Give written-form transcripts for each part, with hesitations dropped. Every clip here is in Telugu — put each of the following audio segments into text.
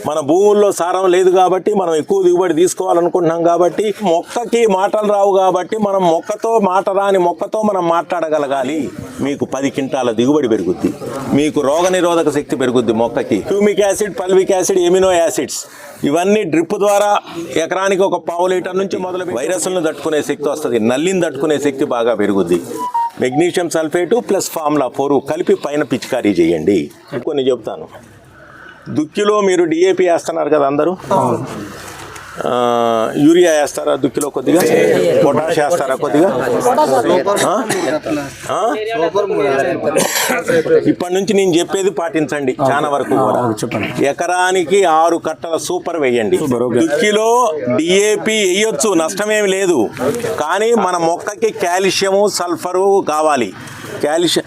మన భూముల్లో సారం లేదు కాబట్టి మనం ఎక్కువ దిగుబడి తీసుకోవాలనుకుంటున్నాం కాబట్టి మొక్కకి మాటలు రావు కాబట్టి మనం మొక్కతో మాట రాని మొక్కతో మనం మాట్లాడగలగాలి. మీకు 10 క్వింటాల దిగుబడి పెరుగుద్ది, మీకు రోగనిరోధక శక్తి పెరుగుద్ది మొక్కకి. Humic acid, fulvic acid, amino acids ఇవన్నీ డ్రిప్ ద్వారా ఎకరానికి ఒక 1/2 లీటర్ నుంచి మొదలు వైరస్లను తట్టుకునే శక్తి వస్తుంది, నల్లిని తట్టుకునే శక్తి బాగా పెరుగుద్ది. మెగ్నీషియం సల్ఫేటు ప్లస్ ఫార్ములా 4 కలిపి పైన పిచికారీ చేయండి. కొన్ని చెప్తాను. దుక్కిలో మీరు డిఏపి వేస్తున్నారు కదా అందరూ, యూరియా వేస్తారా దుక్కిలో కొద్దిగా, పొటాష్ వేస్తారా కొద్దిగా? ఇప్పటి నుంచి నేను చెప్పేది పాటించండి చాలా వరకు కూడా. ఎకరానికి 6 కట్టల సూపర్ వేయండి. దుక్కిలో డిఏపి వేయొచ్చు, నష్టమేమి లేదు, కానీ మన మొక్కకి కాల్షియము సల్ఫరు కావాలి. కాల్షియం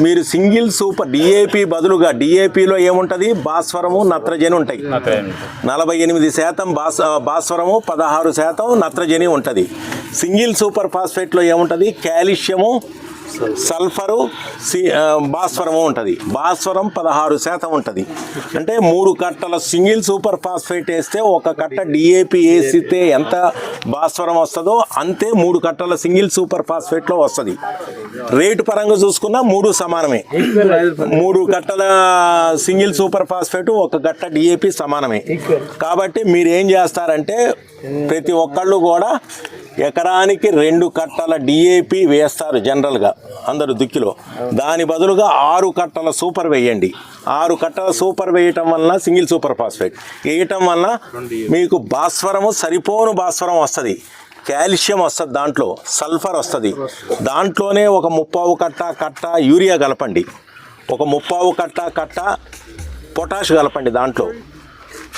మీరు సింగిల్ సూపర్ డిఏపి బదులుగా, డిఏపిలో ఏముంటుంది, భాస్వరము నత్రజని ఉంటాయి. 48% భాస్వరము, 16% నత్రజని ఉంటుంది. సింగిల్ సూపర్ ఫాస్ఫేట్లో ఏముంటుంది, కాల్షియము సల్ఫరు భాస్వరము ఉంటుంది. భాస్వరం 16% ఉంటుంది. అంటే 3 కట్టల సింగిల్ సూపర్ ఫాస్ఫేట్ వేస్తే 1 కట్ట డిఏపి వేసితే ఎంత భాస్వరం వస్తుందో అంతే 3 కట్టల సింగిల్ సూపర్ ఫాస్ఫేట్లో వస్తుంది. రేటు పరంగా చూసుకున్నా 3 సమానమే. 3 కట్టల సింగిల్ సూపర్ ఫాస్ఫేట్ 1 కట్ట డిఏపి సమానమే. కాబట్టి మీరు ఏం చేస్తారంటే ప్రతి ఒక్కళ్ళు కూడా ఎకరానికి 2 కట్టల డిఏపి వేస్తారు జనరల్గా అందరూ దుక్కిలో. దాని బదులుగా 6 కట్టల సూపర్ వేయండి. 6 కట్టల సూపర్ వేయటం వలన సింగిల్ సూపర్ ఫాస్ఫేట్ వేయటం వలన మీకు భాస్వరము సరిపోను భాస్వరం వస్తుంది, కాల్షియం వస్తుంది, దాంట్లో సల్ఫర్ వస్తుంది. దాంట్లోనే ఒక 3/4 కట్ట యూరియా కలపండి, ఒక 3/4 కట్ట పొటాష్ కలపండి. దాంట్లో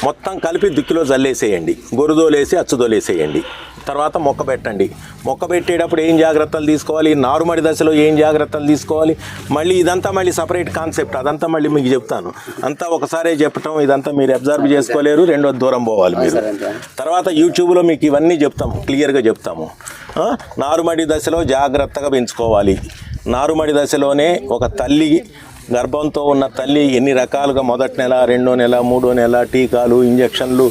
మొత్తం కలిపి దుక్కిలో జల్లేసేయండి, గొరుదోలేసి అచ్చుదోలేసేయండి. తర్వాత మొక్క పెట్టండి. మొక్క పెట్టేటప్పుడు ఏం జాగ్రత్తలు తీసుకోవాలి, నారుమడి దశలో ఏం జాగ్రత్తలు తీసుకోవాలి, మళ్ళీ ఇదంతా మళ్ళీ సపరేట్ కాన్సెప్ట్, అదంతా మళ్ళీ మీకు చెప్తాను. అంతా ఒకసారే చెప్పటం ఇదంతా మీరు అబ్జర్వ్ చేసుకోలేరు, రెండోది దూరం పోవాలి మీరు. తర్వాత యూట్యూబ్లో మీకు ఇవన్నీ చెప్తాము, క్లియర్గా చెప్తాము. నారుమడి దశలో జాగ్రత్తగా పెంచుకోవాలి. నారుమడి దశలోనే ఒక తల్లి గర్భంతో ఉన్న తల్లి ఎన్ని రకాలుగా మొదటి నెల, 2వ నెల, 3వ నెల టీకాలు, ఇంజక్షన్లు,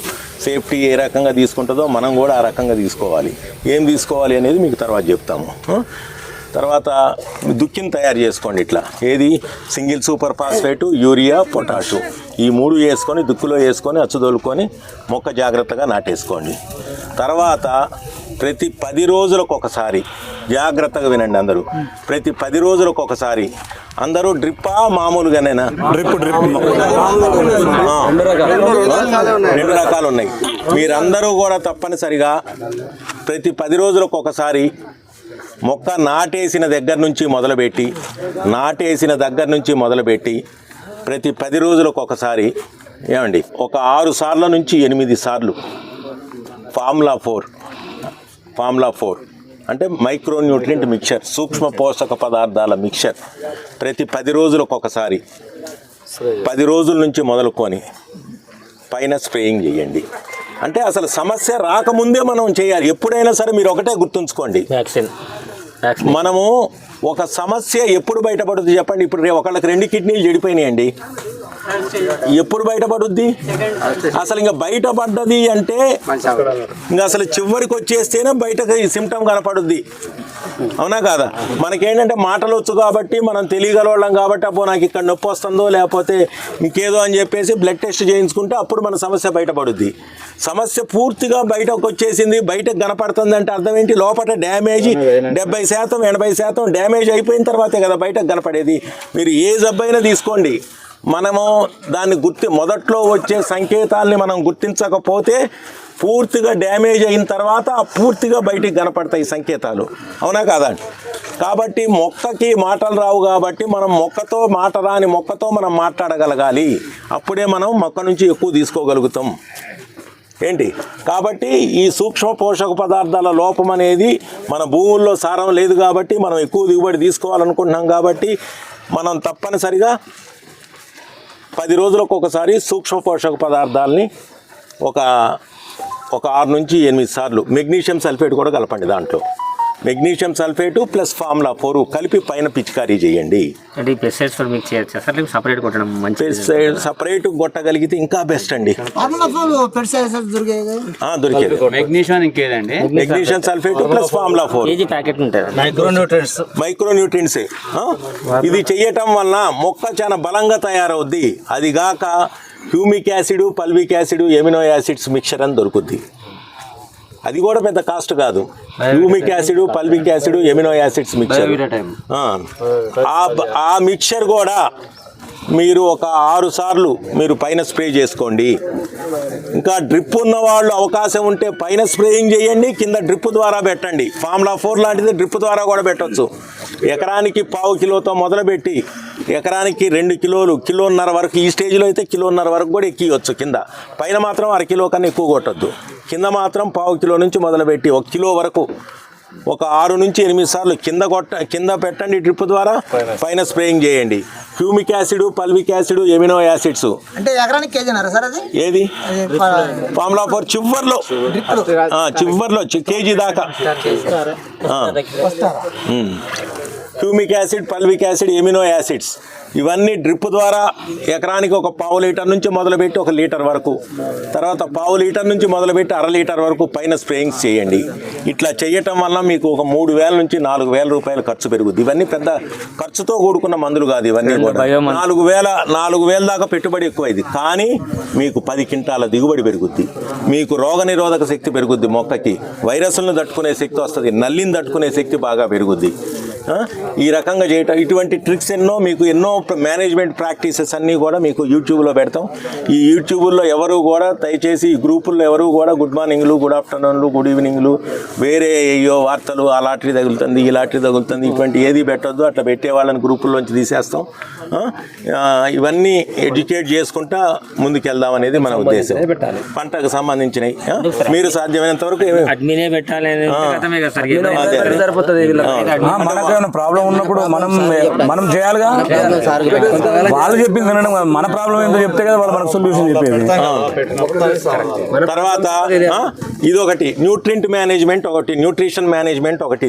సేఫ్టీ ఏ రకంగా తీసుకుంటుందో మనం కూడా ఆ రకంగా తీసుకోవాలి. ఏం తీసుకోవాలి అనేది మీకు తర్వాత చెప్తాము. తర్వాత దుక్కిని తయారు చేసుకోండి. ఇట్లా ఏది single super phosphate, urea, potash ఈ 3 వేసుకొని దుక్కులో వేసుకొని అచ్చుదోలుకొని మొక్క జాగ్రత్తగా నాటేసుకోండి. తర్వాత ప్రతి 10 రోజులకు ఒకసారి, జాగ్రత్తగా వినండి అందరూ, ప్రతి 10 రోజులకు ఒకసారి అందరూ డ్రిప్పా మామూలుగానేనా? డ్రిప్ 2 రకాలు ఉన్నాయి. మీరందరూ కూడా తప్పనిసరిగా ప్రతి 10 రోజులకు ఒకసారి మొక్క నాటేసిన దగ్గర నుంచి మొదలుపెట్టి ప్రతి 10 రోజులకు ఒకసారి ఏమండి ఒక 6 సార్ల నుంచి 8 సార్లు ఫార్ములా 4 అంటే మైక్రోన్యూట్రియంట్ మిక్చర్, సూక్ష్మ పోషక పదార్థాల మిక్చర్ ప్రతి 10 రోజులకు ఒకసారి 10 రోజుల నుంచి మొదలుకొని పైన స్ప్రేయింగ్ చేయండి. అంటే అసలు సమస్య రాకముందే మనం చేయాలి. ఎప్పుడైనా సరే మీరు ఒకటే గుర్తుంచుకోండి, మనము ఒక సమస్య ఎప్పుడు బయటపడుద్ది చెప్పండి. ఇప్పుడు ఒకళ్ళకి 2 కిడ్నీలు చెడిపోయినాయండి, ఎప్పుడు బయటపడుద్ది? అసలు ఇంకా బయటపడ్డది అంటే ఇంకా అసలు చివరికి వచ్చేస్తేనే బయటకు ఈ సిమ్టమ్ కనపడుద్ది, అవునా కాదా? మనకేంటంటే మాటలు వచ్చు కాబట్టి, మనం తెలియగలవాళ్ళం కాబట్టి, అబ్బో నాకు ఇక్కడ నొప్పి వస్తుందో లేకపోతే ఇంకేదో అని చెప్పేసి బ్లడ్ టెస్ట్ చేయించుకుంటే అప్పుడు మన సమస్య బయటపడుద్ది. సమస్య పూర్తిగా బయటకు వచ్చేసింది, బయటకు కనపడుతుంది అంటే అర్థం ఏంటి? లోపల డ్యామేజ్ 70%, 80% డ్యామేజ్ అయిపోయిన తర్వాతే కదా బయటకు కనపడేది. మీరు ఏ జబ్బైనా తీసుకోండి, మనము దాన్ని మొదట్లో వచ్చే సంకేతాలని మనం గుర్తించకపోతే పూర్తిగా డ్యామేజ్ అయిన తర్వాత పూర్తిగా బయటికి కనపడతాయి సంకేతాలు, అవునా కాదా? కాబట్టి మొక్కకి మాటలు రావు కాబట్టి మనం మొక్కతో మాట రాని మొక్కతో మనం మాట్లాడగలగాలి. అప్పుడే మనం మొక్క నుంచి ఎక్కువ తీసుకోగలుగుతాం. ఏంటి కాబట్టి ఈ సూక్ష్మ పోషక పదార్థాల లోపం అనేది మన భూముల్లో సారం లేదు కాబట్టి మనం ఎక్కువ దిగుబడి తీసుకోవాలనుకుంటున్నాం కాబట్టి మనం తప్పనిసరిగా 10 రోజులకు ఒకసారి సూక్ష్మ పోషక పదార్థాలని ఒక 6 నుంచి 8 సార్లు మెగ్నీషియం సల్ఫేట్ కూడా కలపండి. దాంట్లో మెగ్నీషియం సల్ఫేటు ప్లస్ ఫార్ములా 4 కలిపి పైన పిచికారీ చేయండి. అంటే ఈ పెస్టిసైడ్స్ కూడా మీకు చేయొచ్చా సార్, లేకపోతే సపరేట్ కొట్టడం మంచి? సపరేట్ కొట్టగలిగితే ఇంకా బెస్ట్ అండి. దొరికేది మెగ్నీషియం ఇంకేదండి, magnesium sulphate plus formula 4 K G packet ఉంటుంది. మైక్రోన్యూట్రియన్స్. ఇది చెయ్యటం వల్ల మొక్క చాలా బలంగా తయారవుద్ది. అది గాక humic acid, fulvic acid, amino acids mixture అని దొరుకుద్ది. అది కూడా పెద్ద కాస్ట్ కాదు. Humic acid, fulvic acid, amino acids mixture. ఆ మిక్చర్ కూడా మీరు ఒక 6 సార్లు మీరు పైన స్ప్రే చేసుకోండి. ఇంకా డ్రిప్ ఉన్న వాళ్ళు అవకాశం ఉంటే పైన స్ప్రేయింగ్ చేయండి, కింద డ్రిప్ ద్వారా పెట్టండి. ఫార్ములా 4 లాంటిది డ్రిప్ ద్వారా కూడా పెట్టవచ్చు. ఎకరానికి 1/4 కిలోతో మొదలుపెట్టి ఎకరానికి 2 కిలోలు, 1.5 కిలో వరకు, ఈ స్టేజ్లో అయితే 1.5 కిలో వరకు కూడా ఎక్కియచ్చు. కింద పైన మాత్రం 1/2 కిలో కన్నా ఎక్కువ కొట్టద్దు. కింద మాత్రం 1/4 కిలో నుంచి మొదలుపెట్టి 1 కిలో వరకు ఒక 6 నుంచి 8 సార్లు కింద పెట్టండి డ్రిప్ ద్వారా, పైన స్ప్రేయింగ్ చేయండి. Humic acid, fulvic acid, amino acids. అంటే ఎకరానికి కేజీనారా సార్ అది? ఏది ఫార్ములా 4 చివర్లో కేజీ దాకా. Humic acid, fulvic acid, amino acids ఇవన్నీ డ్రిప్ ద్వారా ఎకరానికి ఒక 1/2 లీటర్ నుంచి మొదలుపెట్టి 1 లీటర్ వరకు, తర్వాత 1/2 లీటర్ నుంచి మొదలుపెట్టి 1/2 లీటర్ వరకు పైన స్ప్రేయింగ్స్ చేయండి. ఇట్లా చేయటం వల్ల మీకు ఒక 3,000 నుంచి 4,000 రూపాయలు ఖర్చు పెరుగుద్ది. ఇవన్నీ పెద్ద ఖర్చుతో కూడుకున్న మందులు కాదు. ఇవన్నీ కూడా 4,000 దాకా పెట్టుబడి ఎక్కువ ఇది. కానీ మీకు 10 క్వింటాల దిగుబడి పెరుగుద్ది. మీకు రోగనిరోధక శక్తి పెరుగుద్ది, మొక్కకి వైరస్లను తట్టుకునే శక్తి వస్తుంది, నల్లిని తట్టుకునే శక్తి బాగా పెరుగుద్ది. ఈ రకంగా చేయటం, ఇటువంటి ట్రిక్స్ ఎన్నో మేనేజ్మెంట్ ప్రాక్టీసెస్ అన్నీ కూడా మీకు యూట్యూబ్లో పెడతాం. ఈ యూట్యూబ్లో ఎవరు కూడా దయచేసి ఈ గ్రూపుల్లో ఎవరు కూడా గుడ్ మార్నింగ్లు, గుడ్ ఆఫ్టర్నూన్లు, గుడ్ ఈవినింగ్లు, వేరే అయ్యో వార్తలు ఆ లాటరీ తగులుతుంది, ఈ లాటరీ తగులుతుంది, ఇటువంటి ఏది పెట్టొద్దు. అట్లా పెట్టే వాళ్ళని గ్రూపుల్లోంచి తీసేస్తాం. ఇవన్నీ ఎడ్యుకేట్ చేసుకుంటా ముందుకెళ్దాం అనేది మన ఉద్దేశం. పంటకు సంబంధించినవి మీరు సాధ్యమైనంత వరకు ప్రాబ్లం ఉన్నప్పుడు మనం చేయాలిగా. వాళ్ళు చెప్పింది వినడం, మన ప్రాబ్లం ఏంటో చెప్తే కదా వాళ్ళు మనకు సొల్యూషన్ చెప్పేది. తర్వాత ఇదొకటి న్యూట్రియంట్ మేనేజ్మెంట్, ఒకటి న్యూట్రిషన్ మేనేజ్మెంట్, ఒకటి